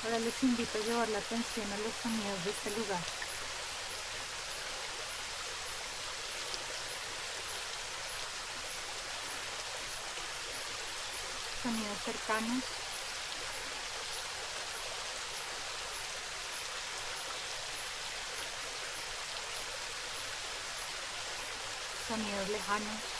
Ahora les invito a llevar la atención a los sonidos de este lugar. Sonidos cercanos, sonidos lejanos.